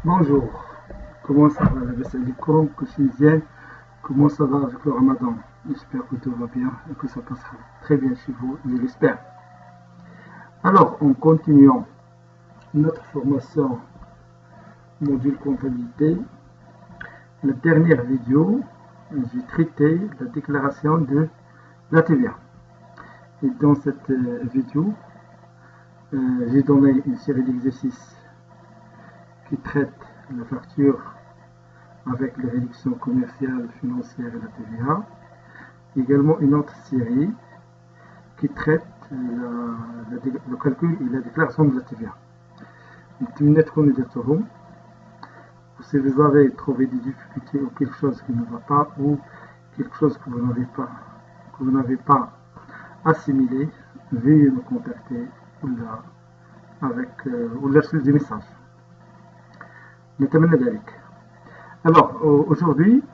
Bonjour, comment ça va comment ça va avec le ramadan? J'espère que tout va bien et que ça passera très bien chez vous, je l'espère. Alors, en continuant notre formation module comptabilité, la dernière vidéo, j'ai traité la déclaration de la TVA. Et dans cette vidéo, j'ai donné une série d'exercices qui traitent la facture avec les réductions commerciales, financières et la TVA. Également une autre série qui traite le calcul et la déclaration de la TVA. Si vous avez trouvé des difficultés ou quelque chose qui ne va pas ou quelque chose que vous n'avez pas assimilé, veuillez me contacter ou là sur des messages. Alors, aujourd'hui,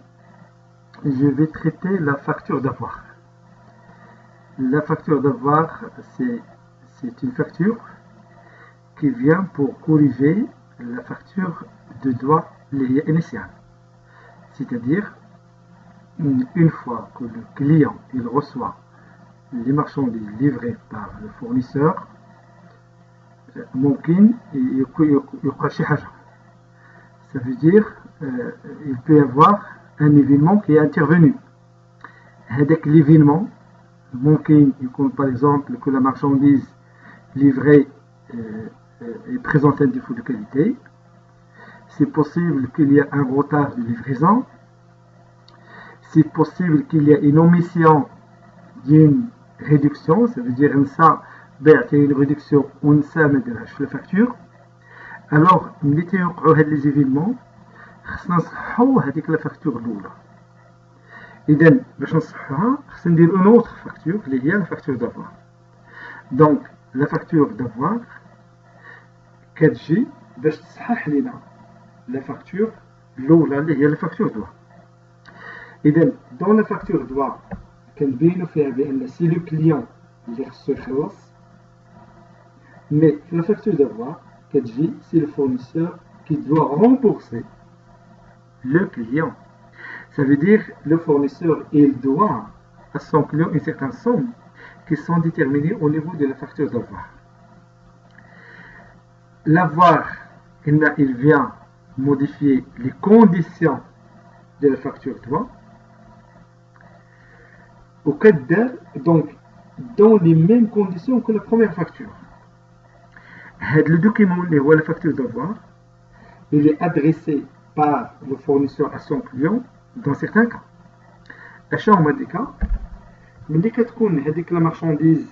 je vais traiter la facture d'avoir. La facture d'avoir, c'est une facture qui vient pour corriger la facture de droit initial. C'est-à-dire, une fois que le client il reçoit les marchandises livrées par le fournisseur, ça veut dire il peut y avoir un événement qui est intervenu. Avec l'événement, par exemple que la marchandise livrée est présentée un défaut de qualité. C'est possible qu'il y ait un retard de livraison. C'est possible qu'il y ait une omission d'une réduction, ça veut dire une réduction ou une la facture. Alors, les événements, la facture l'oula. Et donc, c'est une autre facture, liée à la facture d'avoir. Donc, la facture d'avoir, 4G, la facture l'oula, liée à la facture d'avoir. Et donc, dans la facture d'avoir, si le client reçoit, mais la facture d'avoir, 4G, c'est le fournisseur qui doit rembourser le client. Ça veut dire le fournisseur il doit à son client une certaine somme qui sont déterminées au niveau de la facture d'avoir. L'avoir, il vient modifier les conditions de la facture d'avoir. Au cas donc dans les mêmes conditions que la première facture. Le document, la facture d'avoir, il est adressé par le fournisseur à son client dans certains cas. La marchandise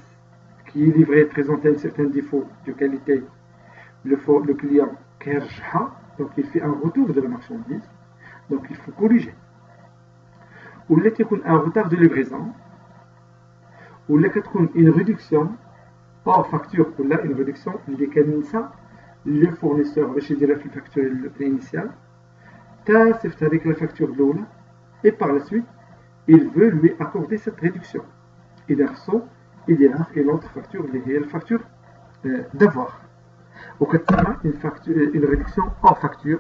qui est livrée présente un certain défaut de qualité, le client donc il fait un retour de la marchandise, donc il faut corriger. Ou un retard de livraison, ou une réduction hors facture, ou là une réduction, le fournisseur va chez la facture initiale, c'est avec la facture d'eau, et par la suite, il veut lui accorder cette réduction. Il y a une autre facture, la facture d'avoir. Au cas de une réduction hors facture,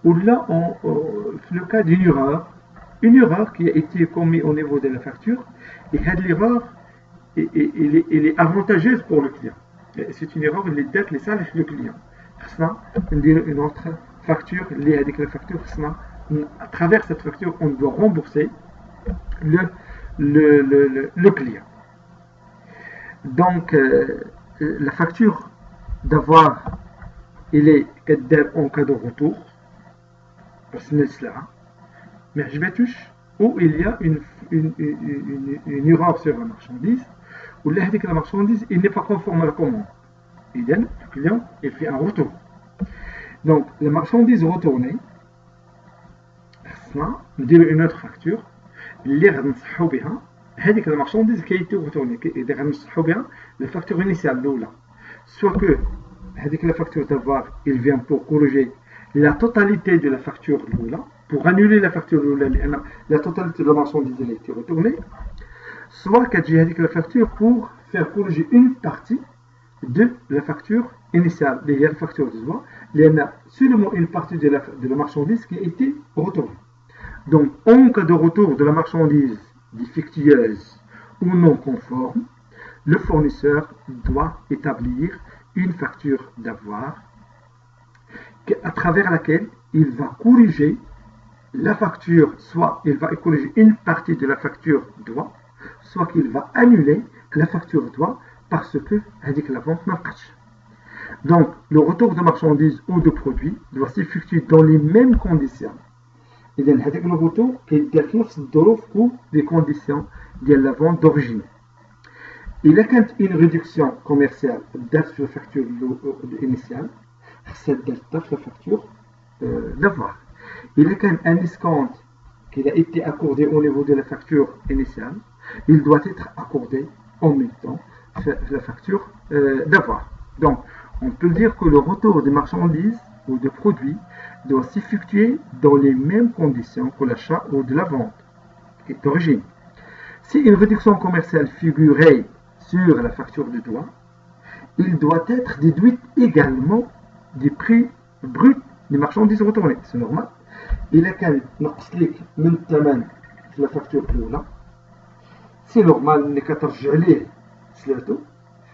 ou là, le cas d'une erreur qui a été commise au niveau de la facture, et l'erreur elle est avantageuse pour le client. C'est une erreur, il est les salaires du client. Une autre facture liée avec la facture, à travers cette facture, on doit rembourser le client. Donc, la facture d'avoir, elle est en cas de retour, mais je vais toucher où il y a une erreur sur la marchandise, où la marchandise il n'est pas conforme à la commande. Et donc, le client il fait un retour. Donc, la marchandise retournée, nous dit une autre facture, la marchandise qui a été retournée, la facture initiale, soit que la facture d'avoir, il vient pour corriger la totalité de la facture, pour annuler la facture, la totalité de la marchandise a été retournée, soit que la facture pour faire corriger une partie de la facture initiale, la facture de droit, seulement une partie de la marchandise qui a été retournée. Donc, en cas de retour de la marchandise défectueuse ou non conforme, le fournisseur doit établir une facture d'avoir à travers laquelle il va corriger la facture, soit il va corriger une partie de la facture doit, soit qu'il va annuler la facture doit parce que la vente n'a pas. Donc, le retour de marchandises ou de produits doit s'effectuer dans les mêmes conditions. إذا هذاك الرetour كيدير في نفس الظروف les conditions ديال la vente d'origine. إلا كانت une réduction commerciale دارت في la facture initiale, خصها دار حتى في la facture d'avoir. إلا كان un escompte qui a été accordé au niveau de la facture initiale, il doit être accordé en même temps la facture d'avoir. Donc, on peut dire que le retour des marchandises ou de produits doit s'effectuer dans les mêmes conditions que l'achat ou de la vente qui est d'origine. Si une réduction commerciale figurait sur la facture de droit, il doit être déduit également des prix bruts des marchandises retournées. C'est normal. إلا كان نقص لك من الثمن في la facture الأولى، سي نورمال اللي كترجع ليه سلعته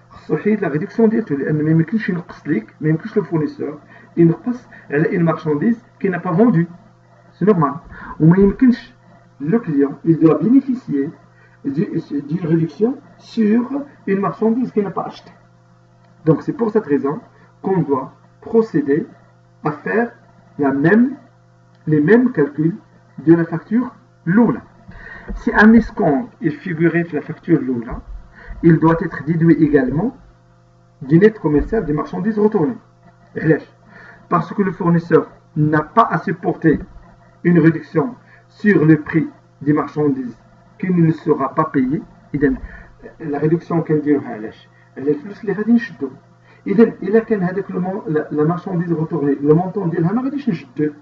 خصو يحيد لا ريدكسيون ديالته، لأن ما يمكنش ينقص لك، ما يمكنش لو فورنيسور ينقص على une marchandise qui n'a pas vendu. C'est normal. وما يمكنش le client il doit bénéficier d'une réduction sur une marchandise qu'il n'a pas achetée. Donc c'est pour cette raison qu'on doit procéder à faire les mêmes calculs de la facture l'oula. Si un escompte est figuré sur la facture l'oula, il doit être déduit également du net commercial des marchandises retournées. Parce que le fournisseur n'a pas à supporter une réduction sur le prix des marchandises qui ne le sera pas payé. La réduction كنديروها علاش؟ على الفلوس اللي غادي نشدو. إذا كان هذاك la marchandise retournée le montant ديالها ما غاديش نشدوه.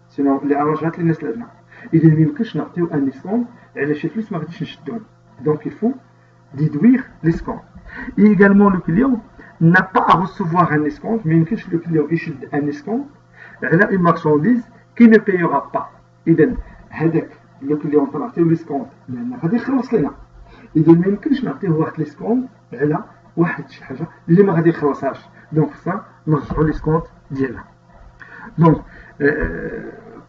سينو اللي أرجعت للناس لعنا. إذا ما يمكنش نعطيو ان اسكونت على شي فلوس ما غاديش نشدوهم. Donc il faut déduire l'escompte. Et également le client n'a pas à recevoir un escompte, mais le client يشد un escompte على une marchandise qui ne payera pas. إذا هذاك le client تنعطيو l'escompte لأن غادي يخلص لنا. إذا ما يمكنش نعطيه واحد l'escompte على واحد شي حاجة اللي ما غادي يخلصهاش. دونك خصنا نرجعو l'escompte ديالها. Donc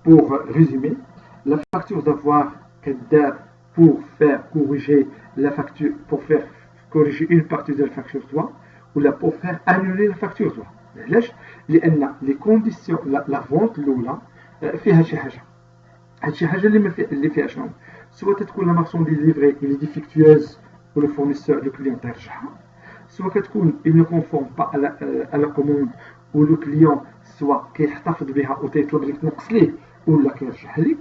pour résumer, la facture d'avoir pour faire corriger la facture, pour faire corriger une partie de la facture droit, ou là pour faire annuler la facture droit. لأن les conditions la vente الأولى فيها شي حاجة. هاد شي حاجة اللي فيها شنو؟ soit تكون la marchandise livrée elle est défectueuse ou le fournisseur le client ترجعها، soit كتكون il ne conforme pas à la commande ou le client soit كيحتفظ بها و تيطلب لك تنقص ليه ولا كيرجعها لك،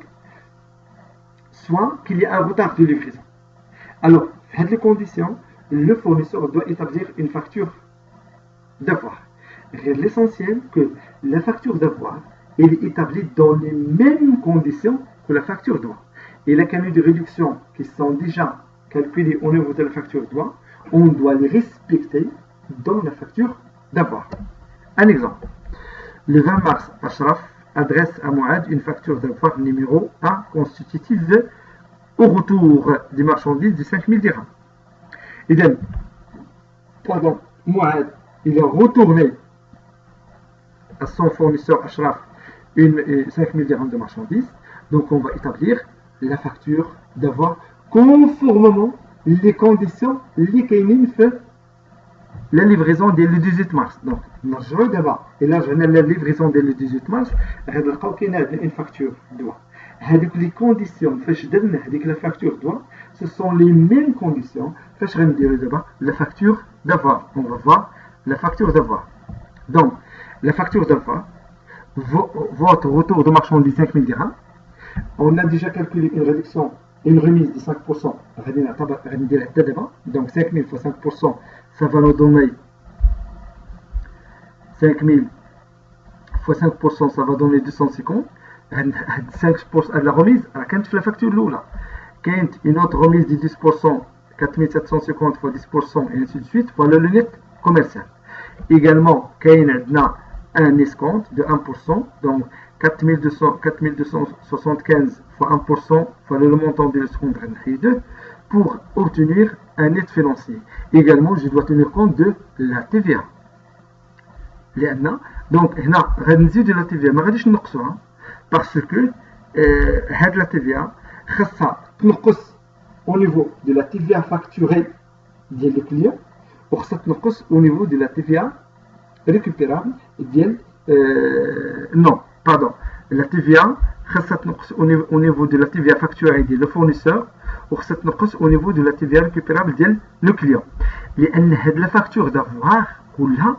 soit qu'il y a un retard de livraison. Alors, dans les conditions, le fournisseur doit établir une facture d'avoir. L'essentiel que la facture d'avoir est établie dans les mêmes conditions que la facture droit. Et les canaux de réduction qui sont déjà calculés au niveau de la facture droit, on doit les respecter dans la facture d'avoir. Un exemple. Le 20 mars, Ashraf adresse à Mouad une facture d'avoir numéro 1 constitutive au retour des marchandises de 5000 dirhams. Et donc, pardon, Mouad, il a retourné à son fournisseur Ashraf 5000 dirhams de marchandises. Donc, on va établir la facture d'avoir conformément les conditions liées la livraison dès le 18 mars. Donc, نرجعوا دابا إلا رجعنا la livraison dès le 18 mars غادي نلقاو كاينه عندنا une facture دوا. هذوك les conditions فاش درنا هذيك la facture دوا ce sont les mêmes conditions فاش غنديرو دابا la facture d'avoir. On va voir la facture d'avoir. Donc, la facture d'avoir, votre retour de marchandises 5000 dirhams, on a déjà calculé une réduction, une remise de 5%. Donc 5000 fois 5%, ça va nous donner 5000 fois 5%, ça va donner 250. 5% de la remise, quand la facture l'oula, quand une autre remise de 10%, 4750 fois 10% et ainsi de suite, voilà le net commercial. Également, quand on a un escompte de 1%, donc 4275 fois 1% fois le montant de l'escompte pour obtenir un net financier. Également, je dois tenir compte de la TVA. Donc, هنا غنزيد la TVA ما غاديش نقصوها parce que هاد la TVA خاصها تنقص au niveau de la TVA facturée ديال le client وخاصها تنقص au niveau de la TVA récupérable ديال non, pardon, la TVA خاصها تنقص au niveau de la TVA facturée ديال le fournisseur وخاصها تنقص au niveau de la TVA récupérable ديال le client لأن هاد la facture d'avoir كلها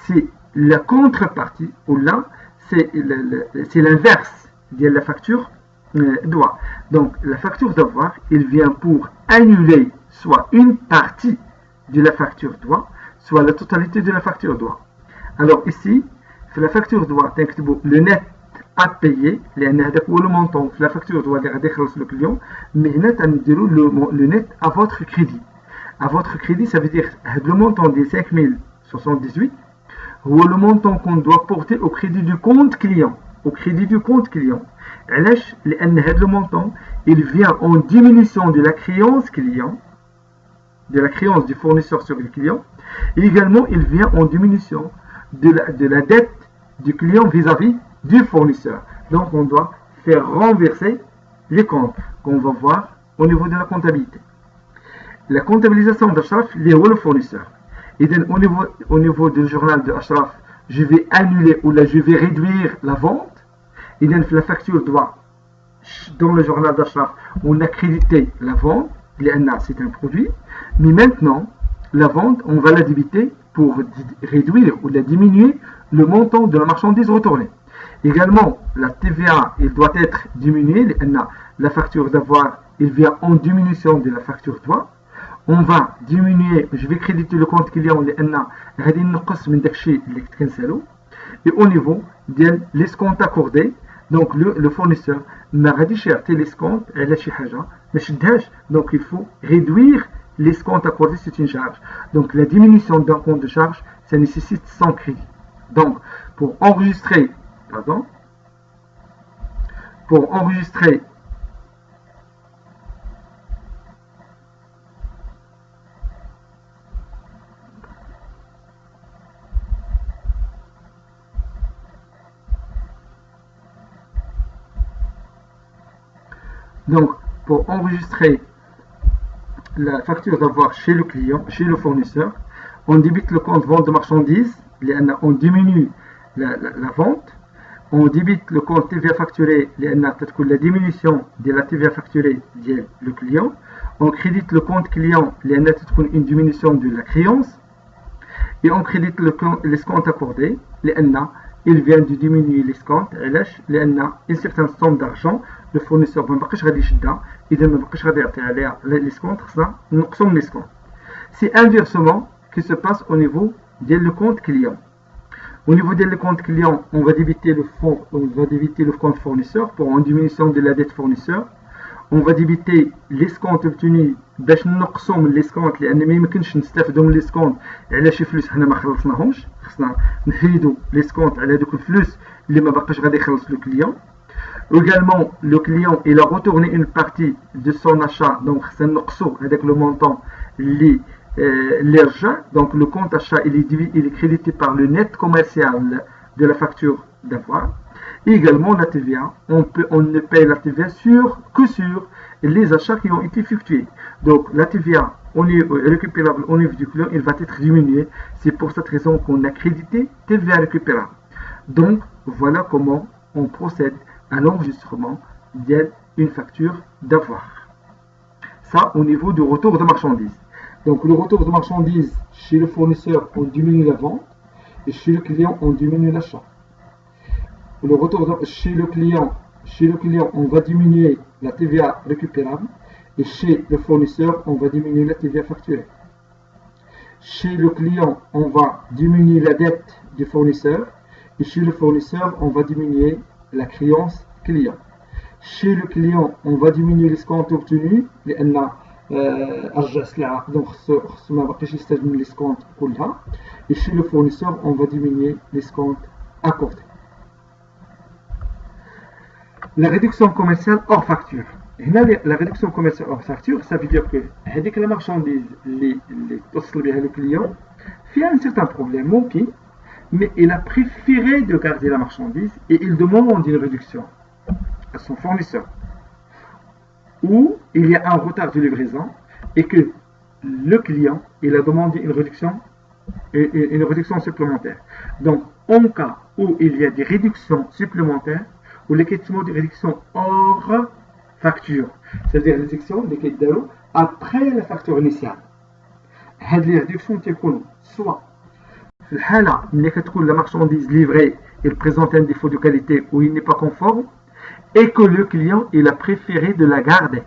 c'est la contrepartie ou là c'est l'inverse de la facture droit. Donc la facture d'avoir, il vient pour annuler soit une partie de la facture droit, soit la totalité de la facture droit. Alors ici, la facture droit, le net à payer, le montant de la facture droit le client, mais le net à votre crédit. À votre crédit, ça veut dire le montant des 5078 ou le montant qu'on doit porter au crédit du compte client. Au crédit du compte client. Le montant, il vient en diminution de la créance client, de la créance du fournisseur sur le client, et également il vient en diminution de la dette du client vis-à-vis du fournisseur. Donc on doit faire renverser les comptes qu'on va voir au niveau de la comptabilité. La comptabilisation d'Ashraf, il est le fournisseur. Et donc, au niveau du journal de Ashraf, je vais annuler ou là, je vais réduire la vente. Et donc, la facture doit, dans le journal d'Ashraf, on a crédité la vente. C'est un produit. Mais maintenant, la vente, on va la débiter pour réduire ou la diminuer le montant de la marchandise retournée. Également, la TVA, il doit être diminuée. La facture d'avoir, il vient en diminution de la facture droit. On va diminuer, je vais créditer le compte client et au niveau de l'escompte accordé, donc le fournisseur n'a pas cherché l'escompte, donc il faut réduire l'escompte accordé, c'est une charge. Donc la diminution d'un compte de charge, ça nécessite 100 crédits. Donc pour enregistrer la facture d'avoir chez le client, chez le fournisseur, on débite le compte vente de marchandises, on diminue la vente, on débite le compte TVA facturé, la diminution de la TVA facturée le client, on crédite le compte client, une diminution de la créance, et on crédite l'escompte accordé, il vient de diminuer l'escompte, une certaine somme d'argent, le fournisseur ما بقاش غادي يشدها اذا ما بقاش غادي يعطي عليها l'escompte خصنا نقصوا من l'escompte. C'est inversement qui se passe au niveau du compte client. Au niveau du compte client, on va débiter le compte fournisseur pour une diminution de la dette fournisseur. On va débiter l'escompte obtenu باش نقصوا من l'escompte لان ما يمكنش نستافدوا من l'escompte على شي فلوس حنا ما خلصناهمش خصنا نحيدوا l'escompte على دوك الفلوس اللي ما بقاش غادي يخلص le client. Également, le client il a retourné une partie de son achat, donc c'est avec le montant l'argent, donc le compte achat il est crédité par le net commercial de la facture d'avoir. Également la TVA, on ne paye la TVA que sur les achats qui ont été effectués. Donc la TVA on est récupérable au niveau du client, il va être diminué. C'est pour cette raison qu'on a crédité TVA récupérable. Donc voilà comment on procède à l'enregistrement d'une facture d'avoir. Ça au niveau du retour de marchandises. Donc le retour de marchandises chez le fournisseur, on diminue la vente et chez le client, on diminue l'achat. Le retour chez le client, on va diminuer la TVA récupérable et chez le fournisseur, on va diminuer la TVA facturée. Chez le client, on va diminuer la dette du fournisseur et chez le fournisseur, on va diminuer la créance client. Chez le client, on va diminuer l'escompte obtenu, رجع السلعه دونك خصو ما باقيش يستخدم لي سكونت كلها. Et chez le fournisseur, on va diminuer l'escompte accordé. La réduction commerciale hors facture. La réduction commerciale hors facture, ça veut dire que la marchandise, les le client, fait un certain problème, okay, mais il a préféré de garder la marchandise et il demande une réduction à son fournisseur. Ou il y a un retard de livraison et que le client il a demandé une réduction supplémentaire. Donc, en cas où il y a des réductions supplémentaires, ou les questions de réduction hors facture, c'est-à-dire les réductions après la facture initiale. Les réductions soit la marchandise livrée il présente un défaut de qualité ou il n'est pas conforme et que le client il a préféré de la garder,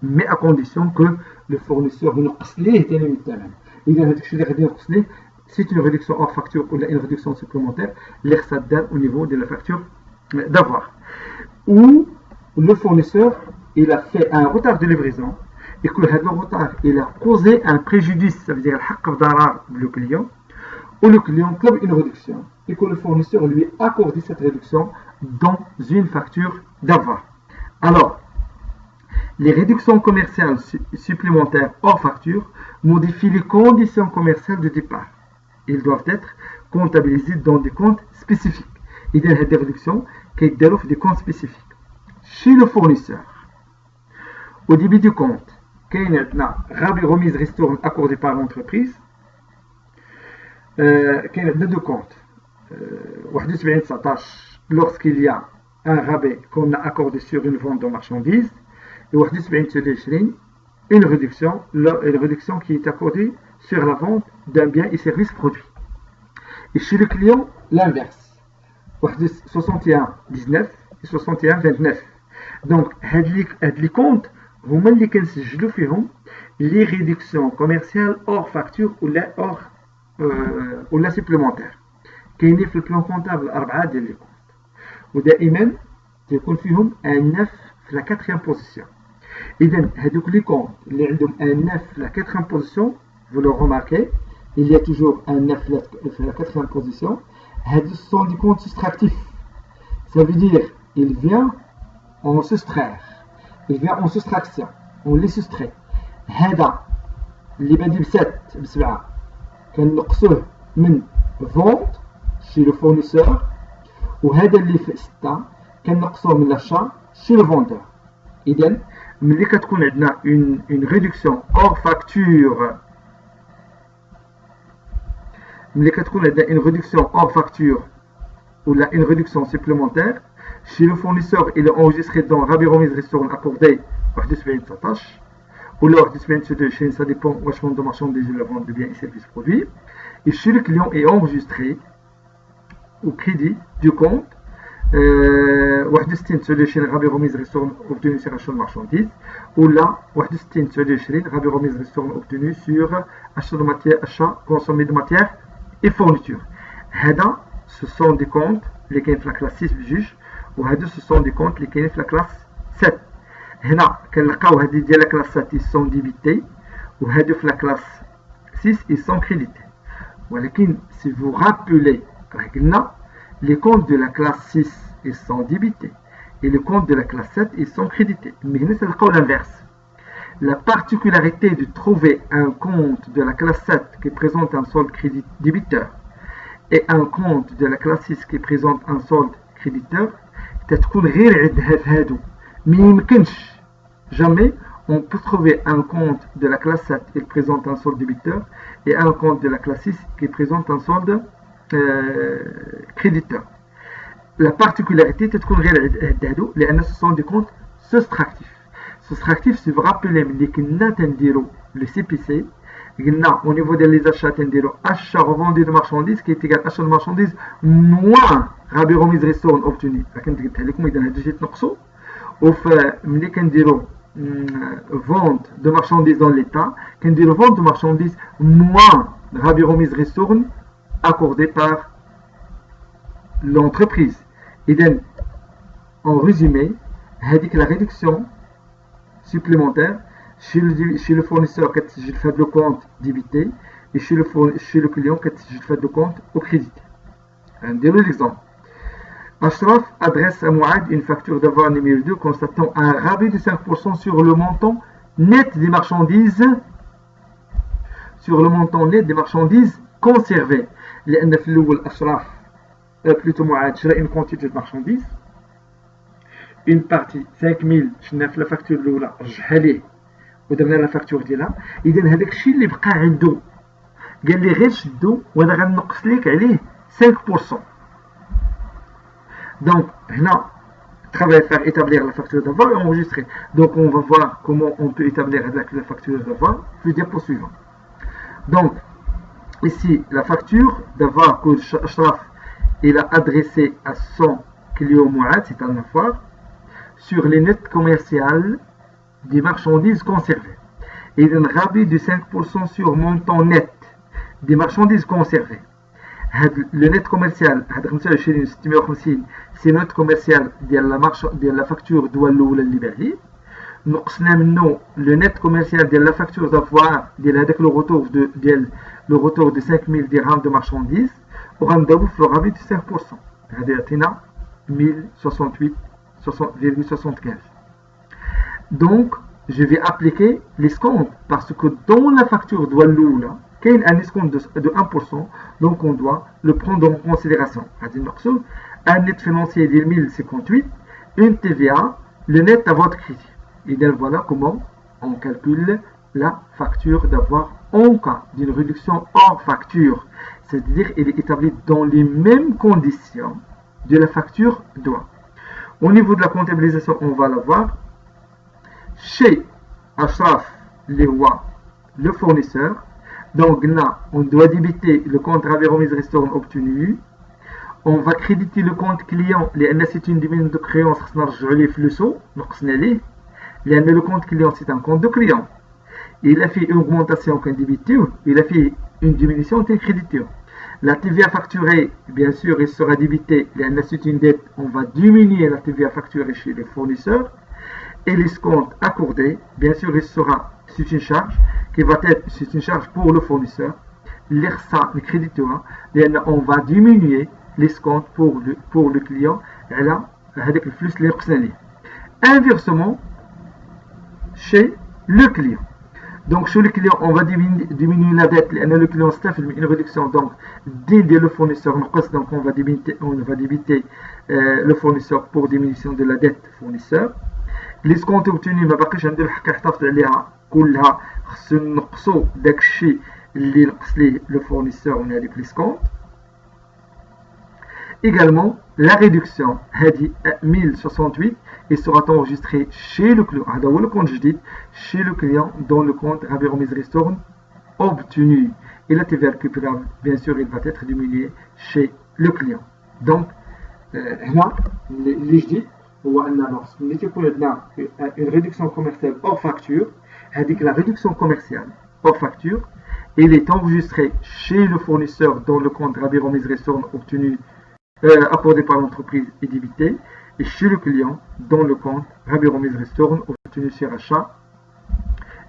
mais à condition que le fournisseur ne c'est une réduction hors facture ou une réduction supplémentaire au niveau de la facture d'avoir, ou le fournisseur il a fait un retard de livraison et que le retard il a causé un préjudice, ça veut dire le client, ou le client trouve une réduction et que le fournisseur lui accorde cette réduction dans une facture d'avoir. Alors, les réductions commerciales supplémentaires hors facture modifient les conditions commerciales de départ. Ils doivent être comptabilisés dans des comptes spécifiques. Il y a des réductions qui dérivent des comptes spécifiques. Chez le fournisseur, au début du compte, il y a une remise ristourne accordée par l'entreprise. Il y a deux comptes. Lorsqu'il y a un rabais qu'on a accordé sur une vente de marchandises, et une réduction qui est accordée sur la vente d'un bien et service produit. Et chez le client, l'inverse. 61-19 et 61-29. Donc, les comptes, les réductions commerciales hors facture ou la supplémentaire. Qui est le plan comptable 4 ديال les comptes. ودائما تكون فيهم un 9 في la 4e position. إذا هذوك les comptes اللي عندهم un 9 في la 4e position, vous le remarquez, il y a toujours un 9 في la 4e position. Ce sont des comptes soustractifs. Ça veut dire il vient en soustraire. Il vient en soustraction. On les soustrait. هذا اللي بادي ب7 كنقصوه من vente chez le fournisseur, وهذا اللي في 6 كنقصوه من l'achat chez le vendeur. إذن ملي كتكون عندنا une réduction hors facture, ملي كتكون عندنا une réduction hors facture ou une réduction supplémentaire, chez le fournisseur il est enregistré dans rabais remise ristourne accordé 71-19 ou lors 71-22, ça dépend vachement de marchandises et de la vente de biens et services produits. Et chez le client est enregistré au crédit du compte 61-22 rabais remise ristourne obtenu sur achat de marchandises, ou là 61-22 rabais remise ristourne obtenu sur achat consommé de matières et fournitures. Ce sont des comptes les qui sont la classe 6 du juge, ou ce sont des comptes les qui sont la classe 7. هنا كنلقاو هذه ديال la classe 7 ils sont débités, وهادو في la classe 6 ils sont crédités. ولكن si vous rappelez les comptes de la classe 6 ils sont débités et les comptes de la classe 7 ils sont crédités. Mais nous c'est l'inverse. La particularité de trouver un compte de la classe 7 qui présente un solde crédit débiteur et un compte de la classe 6 qui présente un solde créditeur, تتكون غير عند هادو. Mais jamais on peut trouver un compte de la classe 7 qui présente un solde débiteur et un compte de la classe 6 qui présente un solde créditeur. La particularité est que ce sont des comptes soustractifs. Soustractifs, si vous rappelez, le CPC, au niveau des achats, achat revendu de marchandises qui est égal à achat de marchandises moins rabais remise ristourne obtenu. Vente de marchandises dans l'État, vente de marchandises moins rabais remise ristourne accordé par l'entreprise. Et en résumé, la réduction supplémentaire chez le fournisseur كتسجل في هذا le compte débité et chez le client كتسجل في هذا le compte au crédité. نديرو l'exemple. Ashraf adresse à Mouad une facture d'avoir numéro 2 constatant un rabais de 5% sur le montant net des marchandises conservées. لأن في الأول أشرف plutôt معاد شرا une quantité de marchandises, une partie 5000 شفنا في la facture الأولى رجعها ليه ودرنا la facture ديالها. إذا هذاك الشيء اللي بقى عنده قال لي غير شدو وأنا غنقص لك عليه 5%. Donc, là, travail à faire établir la facture d'avoir et enregistrer. Donc, on va voir comment on peut établir la facture d'avoir. Le diapo suivant. Donc, ici, la facture d'avoir que Ashraf il a adressé à son client Mouad, c'est un avoir, sur les notes commerciales des marchandises conservées. Et un rabais de 5% sur montant net des marchandises conservées. Le net commercial, c'est notre commercial de la facture d'Ouallou la Libérie. Nous avons le net commercial de la facture d'avoir le retour de 5000 dirhams de marchandises. On a le rabais de 5%. C'est 1068,75. Donc, je vais appliquer l'escompte parce que dans la facture d'Ouallou là, qu'il y a un escompte de 1%, donc on doit le prendre en considération. Un net financier de 1058, une TVA, le net à votre crédit. Et bien voilà comment on calcule la facture d'avoir en cas d'une réduction hors facture. C'est-à-dire qu'elle est établie dans les mêmes conditions de la facture droit. Au niveau de la comptabilisation, on va la voir. Chez Ashraf, le fournisseur, donc là, on doit débiter le compte Raveromise Restaurant obtenu. On va créditer le compte client. C'est une diminution de créance. Le compte client, c'est un compte de client. Il a fait une augmentation qu'un débiteur. Il a fait une diminution qu'un créditeur. La TVA facturée, bien sûr, elle sera débitée. C'est une dette. On va diminuer la TVA facturée chez le fournisseur. Et l'escompte accordé, bien sûr, il sera, c'est une charge qui va être, c'est une charge pour le fournisseur, l'ERSA, le créditeur, on va diminuer l'escompte pour le client, et là, avec le flux l'ERSA. Inversement, chez le client. Donc, chez le client, on va diminuer la dette, le client staff une réduction, donc, dès le fournisseur, donc on va débiter le fournisseur pour diminution de la dette fournisseur. l'escompte obtenu ما باقيش عندي الحق احتفظ عليها كلها خصو نقصو داكشي اللي نقص ليه لو فورنيسور من هذيك ليسكونت. Également, la réduction هذه 1068 et sera enregistrée chez le client. هذا هو le compte جديد chez le client dans le compte Raveromise Restaurant obtenu. Et la TVA récupérable, bien sûr, il va être diminué chez le client. Donc, هنا اللي جديد هو أن ملي تكون عندنا une réduction commerciale hors facture, هذيك la réduction commerciale hors facture, elle est enregistrée chez le fournisseur dans le compte Raveromise Restaurant obtenu accordé par l'entreprise et débité, et chez le client dans le compte Raveromise Restaurant obtenu sur achat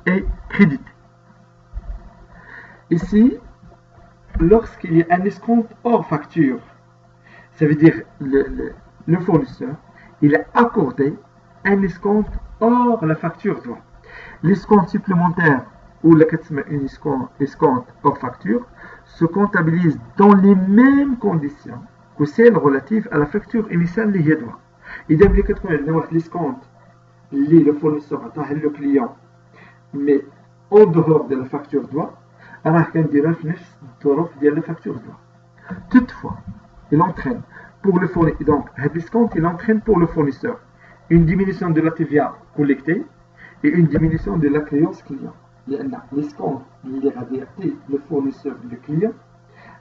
et crédité. Ici, lorsqu'il y a un escompte hors facture, ça veut dire le fournisseur, il a accordé un escompte hors la facture droit. L'escompte supplémentaire ou une escompte hors facture se comptabilise dans les mêmes conditions que celles relatives à la facture initiale اللي هي droit. إذا ملي كتكون عندنا واحد l'escompte اللي le fournisseur عطاه le client mais en dehors de la facture droit, راه كنديرها في نفس الظروف ديال la facture droit. Toutefois, il entraîne pour le fournisseur, donc l'escompte il entraîne pour le fournisseur une diminution de la TVA collectée et une diminution de la créance client. L'escompte اللي غادي يعطي le fournisseur le client,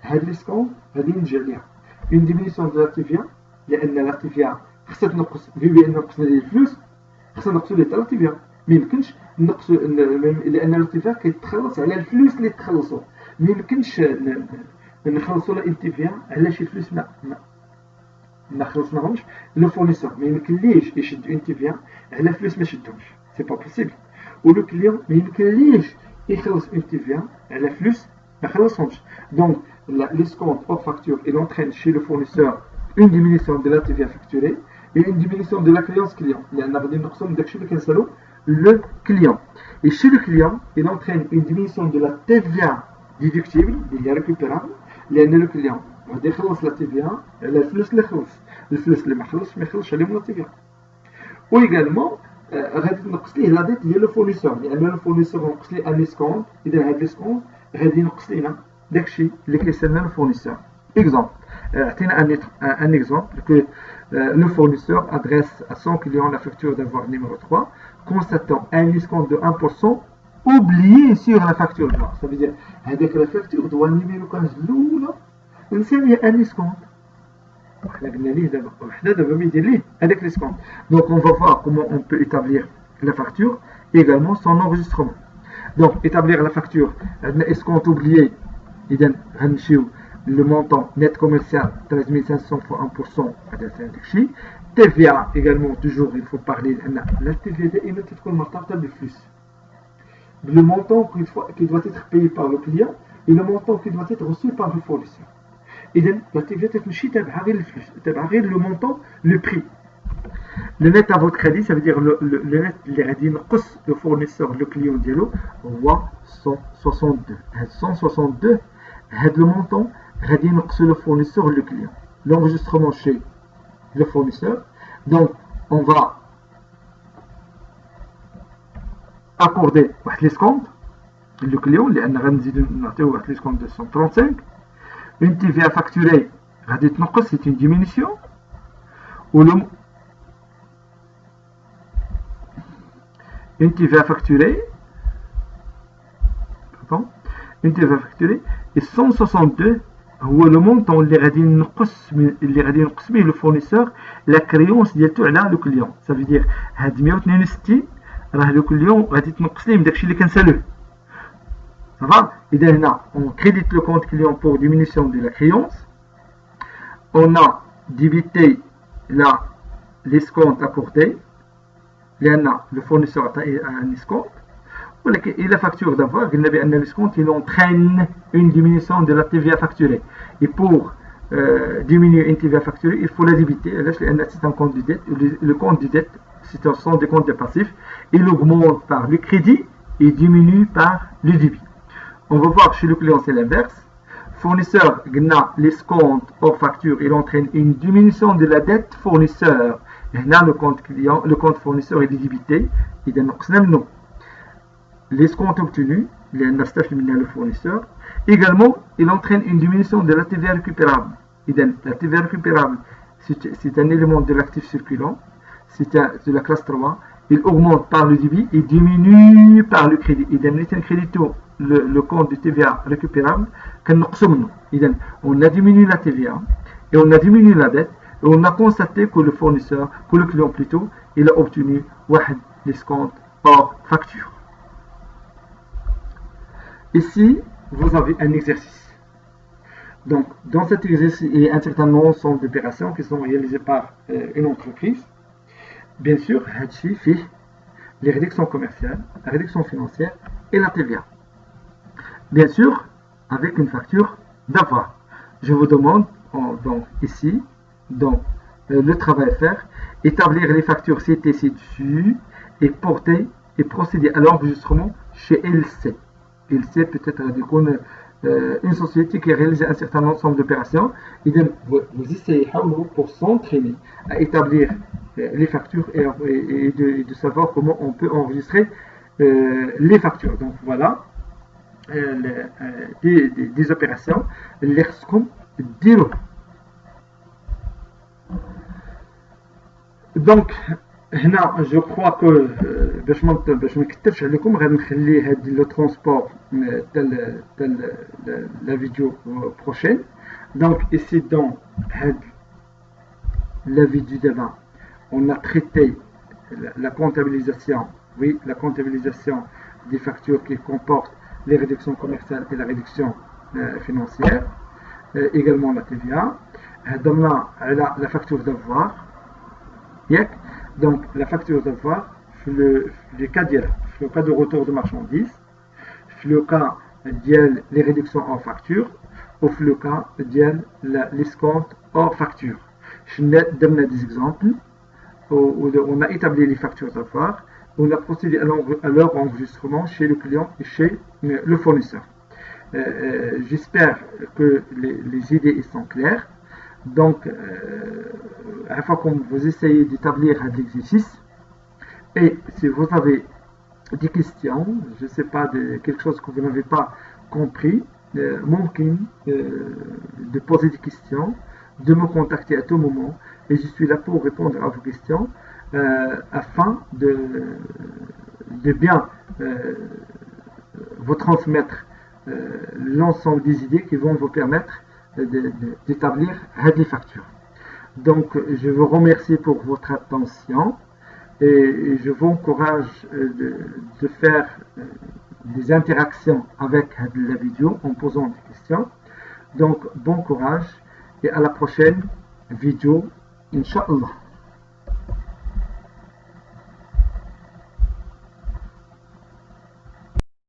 هاد l'escompte غادي نرجع ليها une diminution de la TVA لأن la TVA خصها تنقص بأن نقصنا ليه الفلوس خصنا نقصوا ليه la TVA. ما يمكنش نقصوا لأن la TVA كيتخلص على الفلوس اللي تخلصوا. ما يمكنش نخلصوا لا التيفيا على شي فلوس ما خلصناهمش لو فورنيسور. ما يمكنليش يشد اون تيفيا على فلوس ما شدهمش، سي با بوسيبل. le client ما يمكنليش يخلص une TVA على فلوس ما خلصهمش. Donc l'escompte hors facture il entraîne chez le fournisseur une diminution de la TVA facturée et une diminution de la créance client. لأن غادي نقصوا من داكشي اللي كنسالو le client. Et chez le client il entraîne une diminution de la TVA déductible اللي هي récupérable لأن le client غادي يخلص لا TVA على الفلوس اللي خلص. الفلوس اللي ما خلصش ما يخلصش عليهم لا TVA. و également غادي تنقص ليه لا ديت ديال لو فورنيسور لان لو فورنيسور نقص ليه ان اسكونت. اذا هاد الاسكونت غادي ينقص لينا داكشي اللي كيسالنا لو فورنيسور. اكزومبل عطينا ان اكزومبل كو le fournisseur adresse à son client la facture d'avoir numéro 3 constatant un escompte de 1% oublié sur la facture. Ça veut dire هذيك la facture doit numéro 15 الاولى نسالي ان اسكونت. Donc on va voir comment on peut établir la facture et également son enregistrement. Donc établir la facture, escompte oublié, le montant net commercial 13 500 fois 1%. TVA également, toujours il faut parler la TVA le montant qui doit être payé par le client et le montant qui doit être reçu par le fournisseur. إذا la TVA تمشي تابعها غير الفلوس تابعها غير le montant le prix. Le net à votre crédit ça veut dire le net اللي غادي ينقص le fournisseur le client ديالو هو 162. 162 هاد le montant غادي ينقص le fournisseur le client. L'enregistrement chez le fournisseur. Donc on va accorder واحد l'escompte le client لأن غنزيدو نعطيو واحد l'escompte de 135. Une TVA facturée, c'est une diminution. Une TVA facturée, et 162 هو le montant اللي غادي نقص به le fournisseur la créance ديالته على le client. Ça veut dire هاد 162 راه le client غادي تنقص ليه من داكشي اللي كنسالوه. Ça va? Et là, on crédite le compte client pour diminution de la créance. On a débité l'escompte accordé. Le fournisseur a un escompte. Et la facture d'avoir, l'escompte, il entraîne une diminution de la TVA facturée. Et pour diminuer une TVA facturée, il faut la débiter. C'est un compte de dette. Le compte de dette, c'est un centre de compte de passif. Il augmente par le crédit et diminue par le débit. On va voir chez le client, c'est l'inverse. Fournisseur, l'escompte hors facture, il entraîne une diminution de la dette fournisseur. Et là, le compte client, le compte fournisseur est débité. Il donne l'escompte obtenu, le fournisseur. Également, il entraîne une diminution de la TVA récupérable. La TVA récupérable, c'est un élément de l'actif circulant. C'est de la classe 3. Il augmente par le débit et diminue par le crédit. Il donne un crédit le compte de TVA récupérable, on a diminué la TVA et on a diminué la dette et on a constaté que le fournisseur, que le client plutôt, il a obtenu l'escompte hors facture. Ici, vous avez un exercice. Donc, dans cet exercice, il y a un certain ensemble d'opérations qui sont réalisées par une entreprise. Bien sûr, les réductions commerciales, la réduction financière et la TVA. Bien sûr, avec une facture d'avoir. Je vous demande, donc ici, le travail à faire, établir les factures CTC dessus et porter et procéder à l'enregistrement chez LC. LC peut-être une société qui réalise un certain ensemble d'opérations. Et donc, vous essayez pour s'entraîner à établir les factures et de savoir comment on peut enregistrer les factures. Donc voilà. Des opérations اللي خصكم ديروها. دونك هنا جو كخوا كو باش ما نكثرش عليكم غادي نخلي هاد لو ترونسبور تال لا فيديو بروشين. دونك ici dans هاد la vidéo d'avant on a traité la comptabilisation, oui, la comptabilisation des factures qui comportent les réductions commerciales et la réduction financière, également la TVA. La facture d'avoir. Donc la facture d'avoir, le cas le cas de retour de marchandises, le cas de les réductions hors facture, ou le cas de l'escompte hors facture. Je donne des exemples où on a établi les factures d'affaires, on a procédé à leur enregistrement chez le client et chez le fournisseur. J'espère que les idées sont claires. Donc, à la fois que vous essayez d'établir l'exercice, et si vous avez des questions, je ne sais pas, quelque chose que vous n'avez pas compris, mumkin de poser des questions, de me contacter à tout moment, et je suis là pour répondre à vos questions afin de bien vous transmettre l'ensemble des idées qui vont vous permettre d'établir les factures. Donc, je vous remercie pour votre attention et je vous encourage de faire des interactions avec la vidéo en posant des questions. Donc, bon courage et à la prochaine vidéo, Inch'Allah.